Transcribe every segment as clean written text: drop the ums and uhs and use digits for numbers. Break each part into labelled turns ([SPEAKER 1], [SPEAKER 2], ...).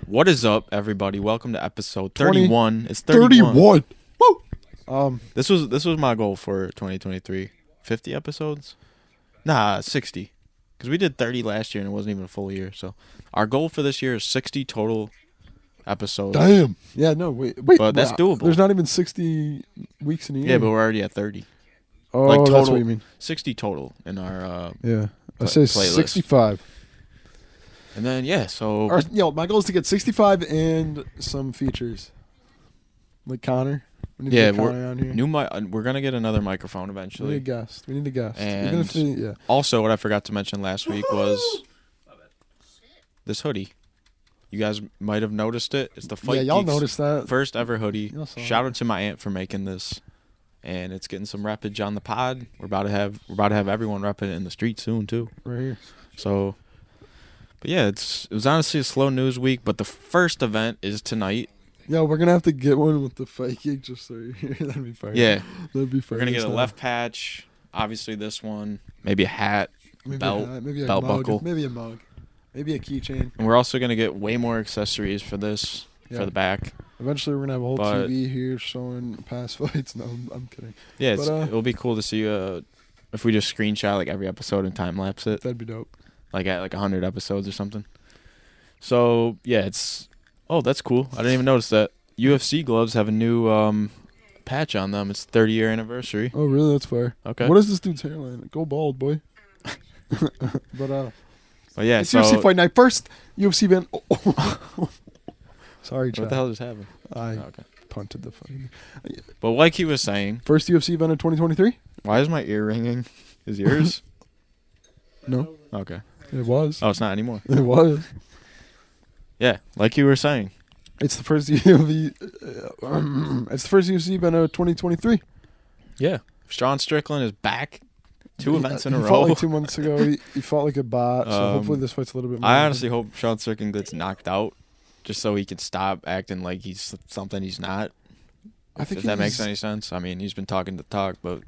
[SPEAKER 1] What is up, everybody? Welcome to episode 31. It's 31.
[SPEAKER 2] 31. Woo!
[SPEAKER 1] This was my goal for 2023. 50 episodes? Nah, 60. Because we did 30 last year and it wasn't even a full year. So our goal for this year is 60 total episodes.
[SPEAKER 2] Damn. Yeah, no, wait.
[SPEAKER 1] But that's doable.
[SPEAKER 2] There's not even 60 weeks in a year.
[SPEAKER 1] Yeah, but we're already at 30.
[SPEAKER 2] Oh,
[SPEAKER 1] like total,
[SPEAKER 2] that's what you mean.
[SPEAKER 1] 60 total in our
[SPEAKER 2] yeah. I say
[SPEAKER 1] playlist.
[SPEAKER 2] 65.
[SPEAKER 1] And then, yeah, so...
[SPEAKER 2] My goal is to get 65 and some features. Like Connor. We need to get Connor on here.
[SPEAKER 1] We're going to get another microphone
[SPEAKER 2] We
[SPEAKER 1] eventually.
[SPEAKER 2] need a guest.
[SPEAKER 1] And
[SPEAKER 2] Even if
[SPEAKER 1] also, what I forgot to mention last week was this hoodie. You guys might have noticed it. It's the Fight
[SPEAKER 2] y'all
[SPEAKER 1] Geeks
[SPEAKER 2] noticed that.
[SPEAKER 1] first ever hoodie. Shout
[SPEAKER 2] it.
[SPEAKER 1] out to my aunt for making this. And it's getting some reppage on the pod. We're about to have everyone repping it in the street soon too.
[SPEAKER 2] Right here.
[SPEAKER 1] So, but yeah, it was honestly a slow news week. But the first event is tonight.
[SPEAKER 2] Yeah, we're gonna have to get one with the Fight Geek just so you're here. That'd be fire.
[SPEAKER 1] Yeah,
[SPEAKER 2] that'd be fire.
[SPEAKER 1] We're gonna get a left patch. Obviously, this one. Maybe a hat, belt,
[SPEAKER 2] maybe a
[SPEAKER 1] belt
[SPEAKER 2] mug,
[SPEAKER 1] buckle,
[SPEAKER 2] maybe a mug, maybe a keychain.
[SPEAKER 1] And we're also gonna get way more accessories for this for the back.
[SPEAKER 2] Eventually, we're gonna have a whole TV here showing past fights. No, I'm kidding.
[SPEAKER 1] Yeah, it'll be cool to see if we just screenshot like every episode and time lapse it.
[SPEAKER 2] That'd be dope.
[SPEAKER 1] Like at 100 episodes or something. So yeah, that's cool. I didn't even notice that. UFC gloves have a new patch on them. It's 30-year anniversary.
[SPEAKER 2] Oh really? That's fair.
[SPEAKER 1] Okay.
[SPEAKER 2] What is this dude's hairline? Go bald, boy. But
[SPEAKER 1] yeah,
[SPEAKER 2] it's UFC fight night. First UFC event. Sorry, Chad.
[SPEAKER 1] What the hell just happened?
[SPEAKER 2] I punted the fight.
[SPEAKER 1] But like he was saying,
[SPEAKER 2] first UFC event of 2023.
[SPEAKER 1] Why is my ear ringing? Is yours?
[SPEAKER 2] No.
[SPEAKER 1] Okay.
[SPEAKER 2] It was.
[SPEAKER 1] Oh, it's not anymore.
[SPEAKER 2] It was.
[SPEAKER 1] Yeah, like you were saying.
[SPEAKER 2] It's the first UFC. It's the first UFC event of 2023.
[SPEAKER 1] Yeah. Sean Strickland is back. Two events in a row.
[SPEAKER 2] He fought like 2 months ago. He fought like a bot. So hopefully this fight's a little bit more.
[SPEAKER 1] I honestly hope Sean Strickland gets knocked out, just so he can stop acting like he's something he's not. If that makes any sense. I mean, he's been talking the talk, but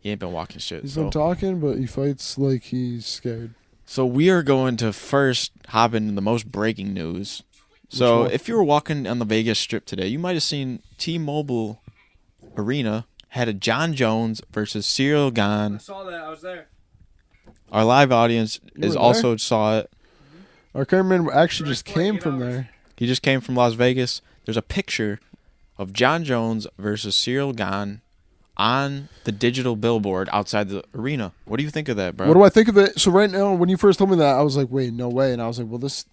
[SPEAKER 1] he ain't been walking shit.
[SPEAKER 2] He's been talking, but he fights like he's scared.
[SPEAKER 1] So we are going to first hop into the most breaking news. So if you were walking on the Vegas Strip today, you might have seen T-Mobile Arena had a Jon Jones versus Ciryl Gane.
[SPEAKER 3] I saw that. I was there.
[SPEAKER 1] Our live audience also saw it.
[SPEAKER 2] Our cameraman actually just came from there.
[SPEAKER 1] He just came from Las Vegas. There's a picture of Jon Jones versus Ciryl Gane on the digital billboard outside the arena. What do you think of that, bro?
[SPEAKER 2] What do I think of it? So right now, when you first told me that, I was like, wait, no way. And I was like, well, this...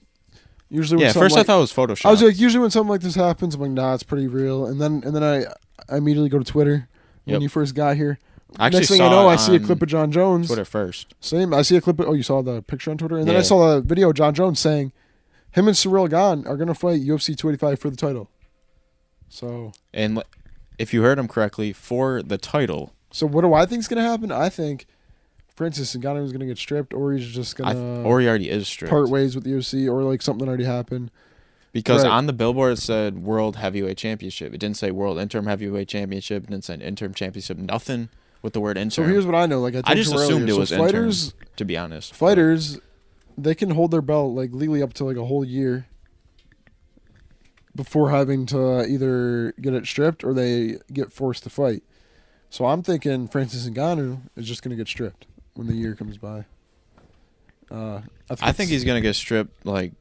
[SPEAKER 2] Usually when
[SPEAKER 1] first I thought it was Photoshop.
[SPEAKER 2] I was like, usually when something like this happens, I'm like, nah, it's pretty real. And then I immediately go to Twitter when you first got here. Next thing I know, I see a clip of Jon Jones.
[SPEAKER 1] Twitter first.
[SPEAKER 2] Same. I see a clip of... Oh, you saw the picture on Twitter? And then I saw a video of Jon Jones saying him and Ciryl Gane are going to fight UFC 285 for the title. So...
[SPEAKER 1] And if you heard him correctly, for the title...
[SPEAKER 2] So what do I think is going to happen? I think Francis Ngannou is going to get stripped, or he's just going to...
[SPEAKER 1] Or he already is stripped.
[SPEAKER 2] Part ways with the UFC, or like something already happened.
[SPEAKER 1] Because on the billboard it said World Heavyweight Championship. It didn't say World Interim Heavyweight Championship. It didn't say Interim Championship. Nothing with the word interim.
[SPEAKER 2] So here's what I know. Like
[SPEAKER 1] I just assumed it was
[SPEAKER 2] interim,
[SPEAKER 1] to be honest.
[SPEAKER 2] Fighters, they can hold their belt like legally up to like a whole year before having to either get it stripped or they get forced to fight. So I'm thinking Francis Ngannou is just going to get stripped when the year comes by.
[SPEAKER 1] I think he's going to get stripped like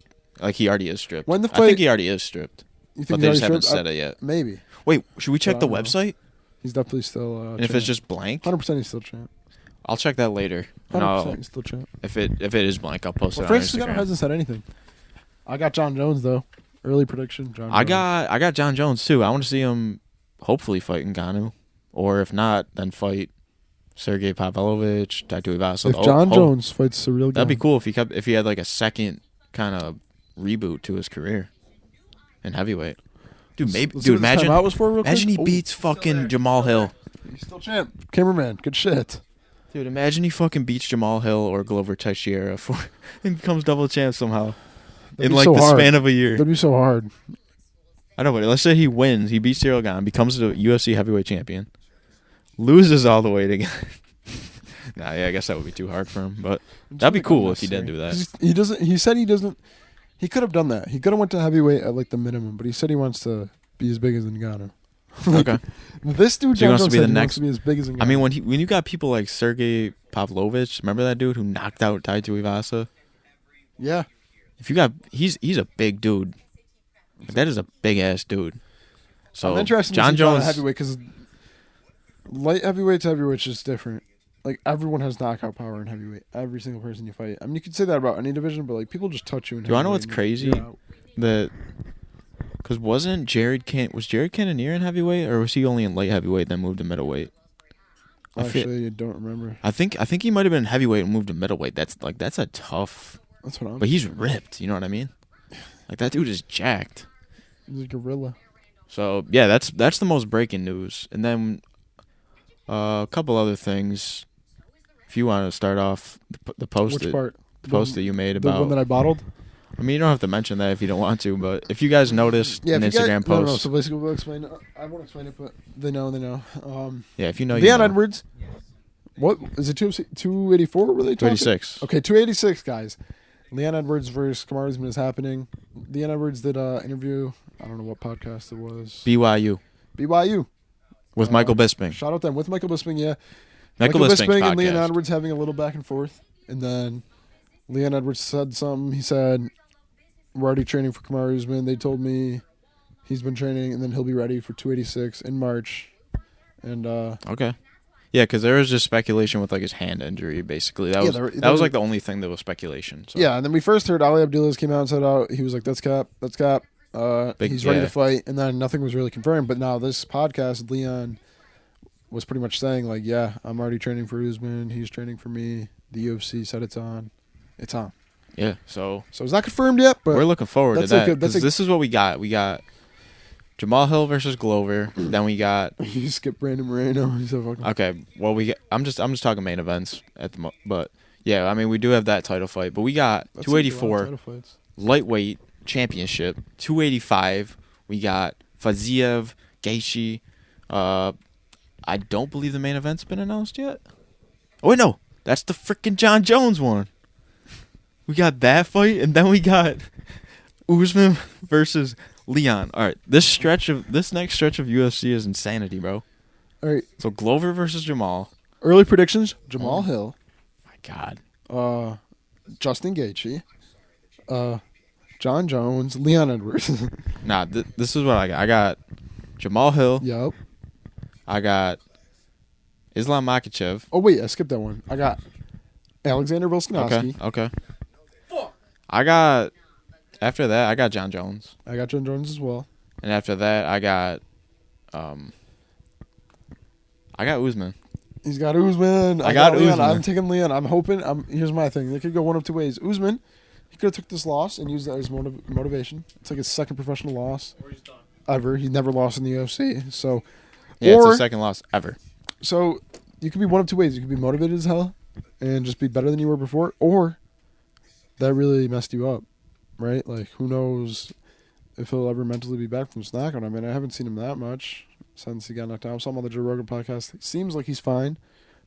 [SPEAKER 1] he already is stripped.
[SPEAKER 2] When the fight,
[SPEAKER 1] I think he already is stripped.
[SPEAKER 2] You think
[SPEAKER 1] but they just haven't said it yet.
[SPEAKER 2] Maybe.
[SPEAKER 1] Wait, should we check the website?
[SPEAKER 2] He's definitely still
[SPEAKER 1] and if it's just blank?
[SPEAKER 2] 100% he's still champ.
[SPEAKER 1] I'll check that later.
[SPEAKER 2] 100% he's still champ.
[SPEAKER 1] If it is blank, I'll post it on
[SPEAKER 2] Francis
[SPEAKER 1] Instagram.
[SPEAKER 2] Ngannou hasn't said anything. I got Jon Jones, though. Early prediction, Jon Jones.
[SPEAKER 1] I got Jon Jones, too. I want to see him hopefully fight Ngannou. Or if not, then fight Sergey Pavlovich, Taito Ivaso.
[SPEAKER 2] If Jon Jones fights Ciryl Gane.
[SPEAKER 1] That'd be cool if he had like a second kind of reboot to his career in heavyweight. Imagine he beats fucking Jamal Hill.
[SPEAKER 2] He's still champ. Cameraman, good shit.
[SPEAKER 1] Dude, imagine he fucking beats Jamal Hill or Glover Teixeira and becomes double champ somehow. In like the span of a year.
[SPEAKER 2] That'd be so hard.
[SPEAKER 1] I know, but let's say he wins. He beats Ciryl Gane, becomes the UFC heavyweight champion, loses all the weight again. I guess that would be too hard for him, but that'd be cool if he did do that.
[SPEAKER 2] He doesn't. He said he doesn't. He could have done that. He could have went to heavyweight at like the minimum, but he said he wants to be as big as Ngannou.
[SPEAKER 1] Okay.
[SPEAKER 2] This dude,
[SPEAKER 1] So he
[SPEAKER 2] John
[SPEAKER 1] wants
[SPEAKER 2] Jones,
[SPEAKER 1] to be the
[SPEAKER 2] said he
[SPEAKER 1] next.
[SPEAKER 2] wants to be as big as Ngannou.
[SPEAKER 1] I mean, when you got people like Sergey Pavlovich, remember that dude who knocked out Tai Tuivasa?
[SPEAKER 2] Yeah.
[SPEAKER 1] If you got, he's a big dude. Like, that is a big ass dude. So
[SPEAKER 2] I'm interested
[SPEAKER 1] John
[SPEAKER 2] in John
[SPEAKER 1] Jones
[SPEAKER 2] heavyweight because light heavyweight to heavyweight is just different. Like everyone has knockout power in heavyweight. Every single person you fight. I mean, you could say that about any division, but like people just touch you in
[SPEAKER 1] Do you
[SPEAKER 2] heavyweight.
[SPEAKER 1] know what's crazy? That because wasn't Jared Cannonier in heavyweight, or was he only in light heavyweight then moved to middleweight?
[SPEAKER 2] Actually, I don't remember.
[SPEAKER 1] I think he might have been heavyweight and moved to middleweight. That's a tough.
[SPEAKER 2] That's what I'm.
[SPEAKER 1] But he's ripped. You know what I mean? Like that dude is jacked.
[SPEAKER 2] He's a gorilla.
[SPEAKER 1] So yeah, that's the most breaking news. And then a couple other things. If you want to start off the post,
[SPEAKER 2] Which part?
[SPEAKER 1] The post that you made
[SPEAKER 2] The
[SPEAKER 1] about
[SPEAKER 2] one that I bottled.
[SPEAKER 1] I mean, you don't have to mention that if you don't want to, but if you guys noticed an Instagram post,
[SPEAKER 2] no. So basically, we'll explain it. I won't explain it, but they know.
[SPEAKER 1] Yeah, if you know,
[SPEAKER 2] Leon
[SPEAKER 1] you know.
[SPEAKER 2] Edwards. What is it? 284? Were they talking?
[SPEAKER 1] 286.
[SPEAKER 2] Okay, 286, guys. Leon Edwards versus Kamaru Usman is happening. Leon Edwards did an interview. I don't know what podcast it was. BYU
[SPEAKER 1] with Michael Bisping.
[SPEAKER 2] Shout out them with Michael Bisping. Yeah,
[SPEAKER 1] Michael Bisping
[SPEAKER 2] and Leon Edwards having a little back and forth, and then Leon Edwards said something. He said, "We're already training for Kamaru Usman. They told me he's been training, and then he'll be ready for 286 in March." And
[SPEAKER 1] okay. Yeah, because there was just speculation with like his hand injury, basically. That was like the only thing that was speculation. So.
[SPEAKER 2] Yeah, and then we first heard Ali Abdullah came out and said, he was like, that's cap. He's ready to fight, and then nothing was really confirmed. But now this podcast, Leon was pretty much saying like, yeah, I'm already training for Usman. He's training for me. The UFC said it's on. It's on.
[SPEAKER 1] Yeah, so
[SPEAKER 2] it's not confirmed yet, but
[SPEAKER 1] we're looking forward to that.
[SPEAKER 2] This
[SPEAKER 1] is what we got. We got Jamal Hill versus Glover. Then we got.
[SPEAKER 2] You skip Brandon Moreno. He's so fucking.
[SPEAKER 1] Okay, well I'm just talking main events at the but yeah, I mean we do have that title fight, but we got 284 lightweight championship, 285. We got Faziev, Gaethje. I don't believe the main event's been announced yet. Oh wait, no, that's the freaking John Jones one. We got that fight, and then we got Usman versus Leon. All right, this next stretch of UFC is insanity, bro.
[SPEAKER 2] All right,
[SPEAKER 1] so Glover versus Jamal.
[SPEAKER 2] Early predictions: Jamal Hill.
[SPEAKER 1] My God.
[SPEAKER 2] Justin Gaethje. John Jones. Leon Edwards.
[SPEAKER 1] Nah, this is what I got. I got Jamal Hill.
[SPEAKER 2] Yep.
[SPEAKER 1] I got Islam Makhachev.
[SPEAKER 2] Oh wait, I skipped that one. I got Alexander Volkanovski.
[SPEAKER 1] Okay. After that, I got John Jones.
[SPEAKER 2] I got John Jones as well.
[SPEAKER 1] And after that, I got Usman.
[SPEAKER 2] He's got Usman.
[SPEAKER 1] I got
[SPEAKER 2] Leon.
[SPEAKER 1] Usman.
[SPEAKER 2] I'm taking Leon. I'm hoping. Here's my thing. They could go one of two ways. Usman, he could have took this loss and used that as motivation. It's like his second professional loss ever. He's never lost in the UFC. So,
[SPEAKER 1] yeah, it's his second loss ever.
[SPEAKER 2] So you could be one of two ways. You could be motivated as hell and just be better than you were before, or that really messed you up, right? Like, who knows if he'll ever mentally be back from his knockout. I mean, I haven't seen him that much since he got knocked out. I saw him on the Joe Rogan podcast. It seems like he's fine,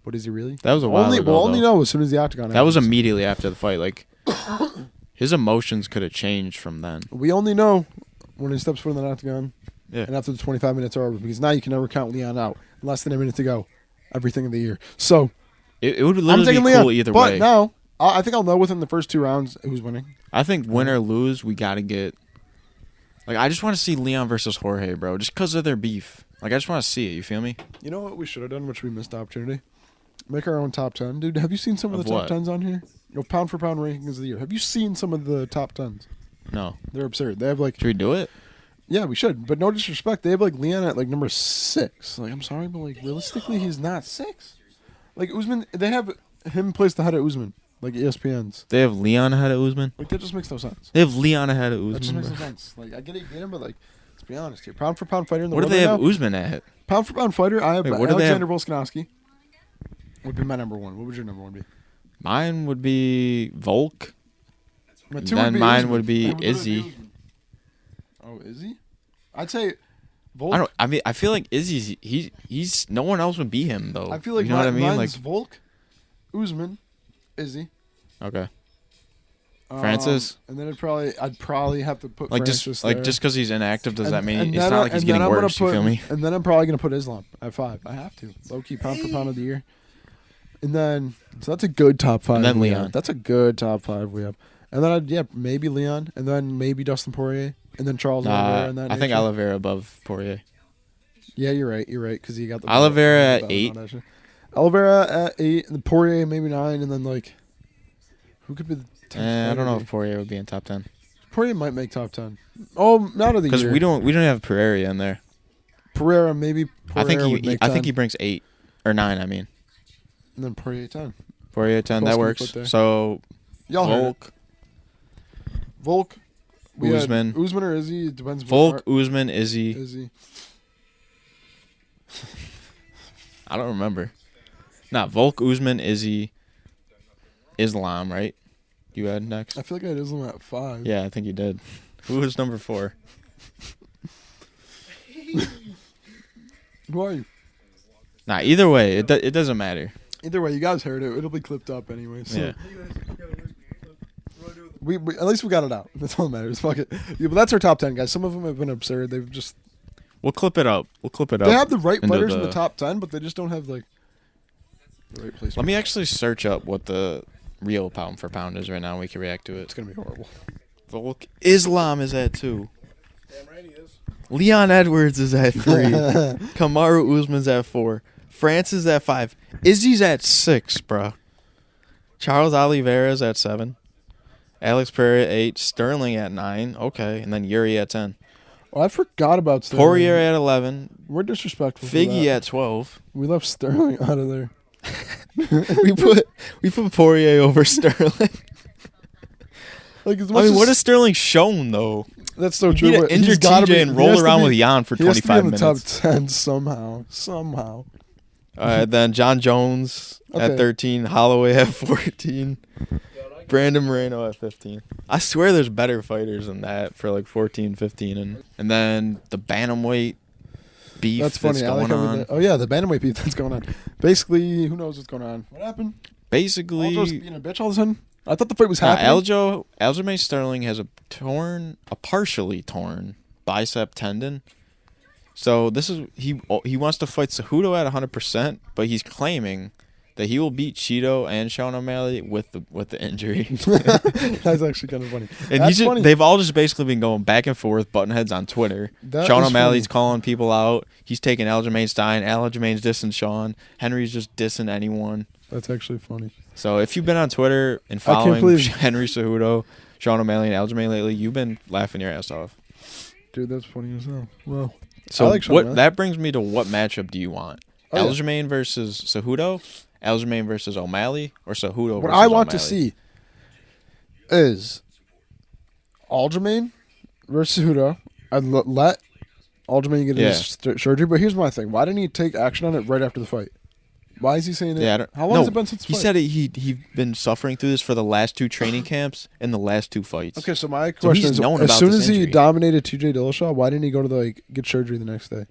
[SPEAKER 2] but is he really?
[SPEAKER 1] That was a while ago.
[SPEAKER 2] We'll only know as soon as the octagon
[SPEAKER 1] That was immediately after the fight. Like, his emotions could have changed from then.
[SPEAKER 2] We only know when he steps foot in the octagon
[SPEAKER 1] and
[SPEAKER 2] after the 25 minutes are over, because now you can never count Leon out. Less than a minute to go. Everything of the year. So,
[SPEAKER 1] it would literally be
[SPEAKER 2] Leon,
[SPEAKER 1] cool either
[SPEAKER 2] but
[SPEAKER 1] way.
[SPEAKER 2] But now, I think I'll know within the first 2 rounds who's winning.
[SPEAKER 1] I think win or lose, we got to get... Like, I just want to see Leon versus Jorge, bro, just because of their beef. Like, I just want to see it, you feel me?
[SPEAKER 2] You know what we should have done, which we missed the opportunity? Make our own top 10. Dude, have you seen some of the top 10s on here? Pound for pound rankings of the year. Have you seen some of the top 10s?
[SPEAKER 1] No.
[SPEAKER 2] They're absurd. They have like...
[SPEAKER 1] Should we do it?
[SPEAKER 2] Yeah, we should. But no disrespect, they have like Leon at like number 6. Like, I'm sorry, but like realistically, he's not 6. Like Usman, they have him placed ahead of Usman, like ESPN's.
[SPEAKER 1] They have Leon ahead of Usman?
[SPEAKER 2] Like, that just makes no sense.
[SPEAKER 1] They have Leon ahead of Usman.
[SPEAKER 2] That just makes no sense. Like, I get it, but like, let's be honest here. Pound for pound fighter in the
[SPEAKER 1] world. What do they have Usman at?
[SPEAKER 2] Pound for pound fighter, I have Alexander Volkanovski. Would be my number 1. What would your number 1 be?
[SPEAKER 1] Mine would be Volk.
[SPEAKER 2] Then
[SPEAKER 1] mine would be Izzy.
[SPEAKER 2] Oh, Izzy? I'd say Volk.
[SPEAKER 1] I feel like Izzy's he's no one else would beat him though.
[SPEAKER 2] I feel like
[SPEAKER 1] you know what I mean?
[SPEAKER 2] Mine's
[SPEAKER 1] like
[SPEAKER 2] Volk, Usman, Izzy.
[SPEAKER 1] Okay. Francis?
[SPEAKER 2] And then I'd probably have to put Francis there.
[SPEAKER 1] Just because he's inactive, does that mean
[SPEAKER 2] and
[SPEAKER 1] it's not like he's getting worse? You feel me?
[SPEAKER 2] And then I'm probably gonna put Islam at 5. I have to. Low key pound for pound of the year. And then so that's a good top 5.
[SPEAKER 1] And then Leon.
[SPEAKER 2] That's a good top 5 we have. And then maybe Leon, and then maybe Dustin Poirier, and then Charles Oliveira. And
[SPEAKER 1] I think Oliveira above Poirier.
[SPEAKER 2] Yeah, you're right. Because he got the
[SPEAKER 1] Oliveira at 8.
[SPEAKER 2] Oliveira at 8, and Poirier maybe 9, and then who could be the 10th?
[SPEAKER 1] I don't know if Poirier would be in top 10.
[SPEAKER 2] Poirier might make top 10. Oh, not of the year.
[SPEAKER 1] Because we don't have Pereira in there.
[SPEAKER 2] Pereira maybe.
[SPEAKER 1] I think he brings 8 or 9. I mean.
[SPEAKER 2] And then Poirier 10.
[SPEAKER 1] Poirier 10. That works. So
[SPEAKER 2] Volk.
[SPEAKER 1] Usman.
[SPEAKER 2] Usman or Izzy? It depends.
[SPEAKER 1] Volk, Usman, Izzy. I don't remember. Volk, Usman, Izzy, Islam, right? You had next?
[SPEAKER 2] I feel like I had Islam at 5.
[SPEAKER 1] Yeah, I think you did. Who was number 4?
[SPEAKER 2] Who are you?
[SPEAKER 1] Either way, it doesn't matter.
[SPEAKER 2] Either way, you guys heard it. It'll be clipped up anyway. So.
[SPEAKER 1] Yeah.
[SPEAKER 2] We at least we got it out. That's all that matters. Fuck it. Yeah, but that's our top 10, guys. Some of them have been absurd. They've just.
[SPEAKER 1] We'll clip it up. They
[SPEAKER 2] have the right fighters in the top 10, but they just don't have the right place.
[SPEAKER 1] Let me actually search up what the real pound for pound is right now. We can react to it.
[SPEAKER 2] It's gonna be horrible.
[SPEAKER 1] Volk. Islam is at 2.
[SPEAKER 2] Damn right he is.
[SPEAKER 1] Leon Edwards is at 3. Kamaru Usman's at 4. Francis at 5. Izzy's at 6, bro. Charles Oliveira's at 7. Alex Pereira at 8. Sterling at 9. Okay, and then Yuri at 10.
[SPEAKER 2] Oh, I forgot about Sterling.
[SPEAKER 1] Poirier at 11.
[SPEAKER 2] We're disrespectful.
[SPEAKER 1] Figgy at 12.
[SPEAKER 2] We left Sterling out of there.
[SPEAKER 1] we put Poirier over Sterling.
[SPEAKER 2] What
[SPEAKER 1] has Sterling shown though?
[SPEAKER 2] That's so
[SPEAKER 1] You
[SPEAKER 2] true.
[SPEAKER 1] need to injure TJ and roll around with Jan for 25 minutes.
[SPEAKER 2] He has to be in the top 10 somehow.
[SPEAKER 1] Then John Jones at 13, Holloway at 14, Brandon Moreno at 15. I swear there's better fighters than that for 14, 15. And then the bantamweight beef that's going on.
[SPEAKER 2] Oh, yeah, the bantamweight beef that's going on. Basically, who knows what's going on? What happened?
[SPEAKER 1] Basically,
[SPEAKER 2] Aljo's being a bitch all of a sudden? I thought the fight was happening.
[SPEAKER 1] Aljamain Sterling has a partially torn bicep tendon. So he wants to fight Cejudo at 100%, but he's claiming that he will beat Cheeto and Sean O'Malley with the injury.
[SPEAKER 2] That's actually kind of funny.
[SPEAKER 1] And they've all just basically been going back and forth, button heads on Twitter. Sean O'Malley's calling people out. He's taking Aljamain Stein. Aljamain's dissing Sean. Henry's just dissing anyone.
[SPEAKER 2] That's actually funny.
[SPEAKER 1] So if you've been on Twitter and following Henry Cejudo, Sean O'Malley, and Aljamain lately, you've been laughing your ass off.
[SPEAKER 2] Dude, that's funny as hell. Well,
[SPEAKER 1] so that brings me to what matchup do you want? Aljamain versus Cejudo, Aljamain versus O'Malley, or Cejudo versus O'Malley?
[SPEAKER 2] What I want to see is Aljamain versus Cejudo. I'd let Aljamain get his surgery, but here's my thing. Why didn't he take action on it right after the fight? Why is he saying that?
[SPEAKER 1] Yeah,
[SPEAKER 2] how long has it been since the fight?
[SPEAKER 1] He said he'd been suffering through this for the last 2 training camps and the last 2 fights.
[SPEAKER 2] Okay, so my question is, as soon as he dominated TJ Dillashaw, why didn't he go to get surgery the next day?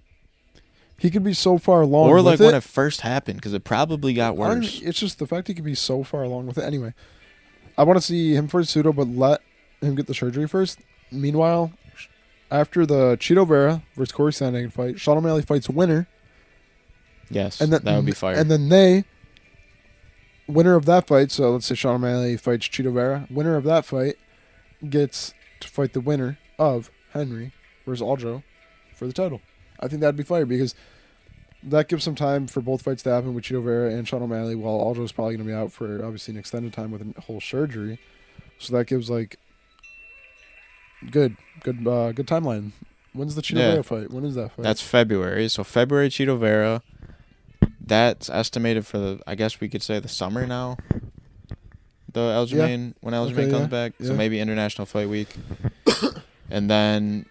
[SPEAKER 2] He could be so far along with it.
[SPEAKER 1] Or when it first happened, because it probably got worse.
[SPEAKER 2] It's just the fact he could be so far along with it. Anyway, I want to see him for Cejudo, but let him get the surgery first. Meanwhile, after the Cheeto Vera versus Corey Sandhagen fight, Sean O'Malley fights a winner.
[SPEAKER 1] Yes, that would be fire.
[SPEAKER 2] And then winner of that fight, so let's say Sean O'Malley fights Cheeto Vera, winner of that fight gets to fight the winner of Henry versus Aljo for the title. I think that'd be fire because that gives some time for both fights to happen with Cheeto Vera and Sean O'Malley, while Aljo's probably going to be out for obviously an extended time with a whole surgery. So that gives good timeline. When's the Cheeto Vera fight? When is that fight?
[SPEAKER 1] That's February. So February Cheeto Vera. That's estimated for I guess we could say the summer now. The Aljamain when Aljamain comes back, so maybe International Fight Week, and then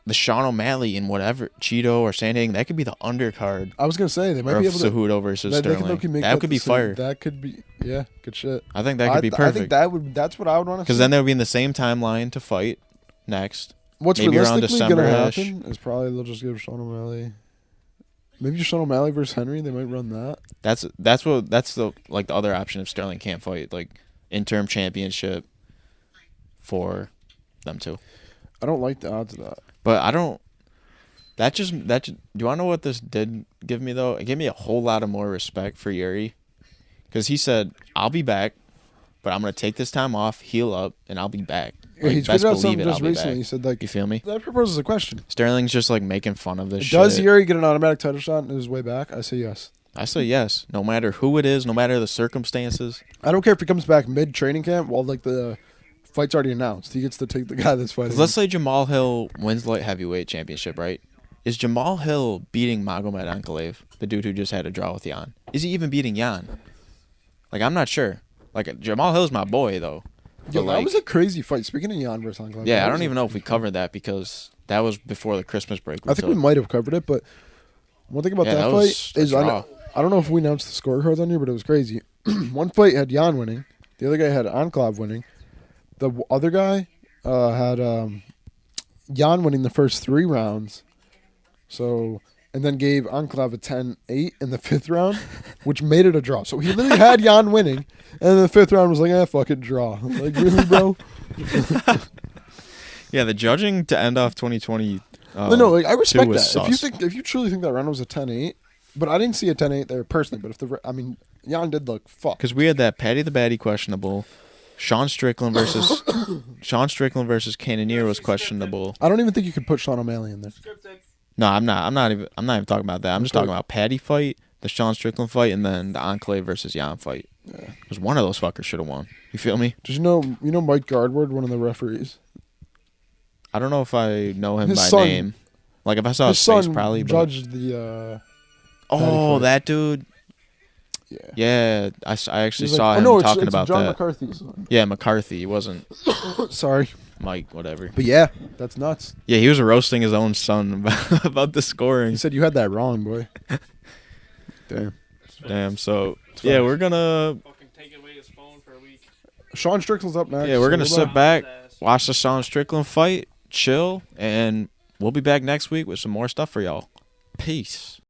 [SPEAKER 1] the Sean O'Malley in whatever Cheeto or Sandhagen, that could be the undercard.
[SPEAKER 2] I was gonna say they might be able to
[SPEAKER 1] Cejudo versus Sterling. That could be fire.
[SPEAKER 2] That could be good shit.
[SPEAKER 1] I think that could be perfect.
[SPEAKER 2] I think that's what I would want to see.
[SPEAKER 1] Because then they would be in the same timeline to fight next.
[SPEAKER 2] What's
[SPEAKER 1] maybe
[SPEAKER 2] realistically going to happen is probably they'll just give Sean O'Malley. Maybe Sean O'Malley versus Henry. They might run that.
[SPEAKER 1] That's the other option if Sterling can't fight, interim championship. for them two.
[SPEAKER 2] I don't like the odds of that.
[SPEAKER 1] But I don't. Do you want to know what this did give me though? It gave me a whole lot of more respect for Yuri, because he said, "I'll be back, but I'm gonna take this time off, heal up, and I'll be back."
[SPEAKER 2] Like, he tweeted out something just recently. He said, like,
[SPEAKER 1] you feel me?
[SPEAKER 2] That proposes a question.
[SPEAKER 1] Sterling's just like making fun of this shit.
[SPEAKER 2] Does Yuri get an automatic title shot on his way back? I say yes.
[SPEAKER 1] I say yes. No matter who it is, no matter the circumstances.
[SPEAKER 2] I don't care if he comes back mid training camp while like the fight's already announced. He gets to take the guy that's fighting.
[SPEAKER 1] Let's say Jamal Hill wins the light heavyweight championship, right? Is Jamal Hill beating Magomed Ankalaev, the dude who just had a draw with Jan? Is he even beating Jan? Like, I'm not sure. Like, Jamal Hill's my boy, though.
[SPEAKER 2] Yo, that was a crazy fight. Speaking of Jan versus Ankalaev.
[SPEAKER 1] Yeah, I don't even know if we covered that because that was before the Christmas break.
[SPEAKER 2] I think we might have covered it, but one thing about that fight is I don't know if we announced the scorecards on here, but it was crazy. One fight had Jan winning. The other guy had Ankalaev winning. The other guy had Jan winning the first 3 rounds. So, and then gave Ankalaev a 10-8 in the 5th round, which made it a draw. So he literally had Jan winning, and then the 5th round was like, fucking draw. Like, really, bro?
[SPEAKER 1] Yeah, the judging to end off 2020.
[SPEAKER 2] No, like, I respect that.
[SPEAKER 1] Sus.
[SPEAKER 2] If you truly think that round was a 10-8, but I didn't see a 10-8 there personally. But Jan did look fucked.
[SPEAKER 1] Because we had that Patty the Batty questionable. Sean Strickland versus Cannonier was questionable.
[SPEAKER 2] I don't even think you could put Sean O'Malley in there.
[SPEAKER 1] No, I'm not even talking about that. I'm just talking about Patty fight, the Sean Strickland fight, and then the Ankalaev versus Jan fight.
[SPEAKER 2] Yeah.
[SPEAKER 1] Because one of those fuckers should have won. You feel me?
[SPEAKER 2] Did you know Mike Gardward, one of the referees?
[SPEAKER 1] I don't know if I know him
[SPEAKER 2] His
[SPEAKER 1] by
[SPEAKER 2] son-
[SPEAKER 1] name. Like if I saw his face, probably. But...
[SPEAKER 2] judged the.
[SPEAKER 1] that dude.
[SPEAKER 2] Yeah.
[SPEAKER 1] Yeah, I actually
[SPEAKER 2] He's
[SPEAKER 1] saw
[SPEAKER 2] like,
[SPEAKER 1] him talking
[SPEAKER 2] it's
[SPEAKER 1] about
[SPEAKER 2] John
[SPEAKER 1] that.
[SPEAKER 2] McCarthy's son.
[SPEAKER 1] Yeah, McCarthy. He wasn't
[SPEAKER 2] Sorry.
[SPEAKER 1] Mike, whatever.
[SPEAKER 2] But yeah, that's nuts.
[SPEAKER 1] Yeah, he was roasting his own son about the scoring.
[SPEAKER 2] He said you had that wrong, boy.
[SPEAKER 1] Damn. So yeah, we're gonna.
[SPEAKER 3] Fucking take away his phone for a week.
[SPEAKER 2] Sean Strickland's up next.
[SPEAKER 1] Yeah, we're gonna
[SPEAKER 2] so
[SPEAKER 1] sit back, watch the Sean Strickland fight, chill, and we'll be back next week with some more stuff for y'all. Peace.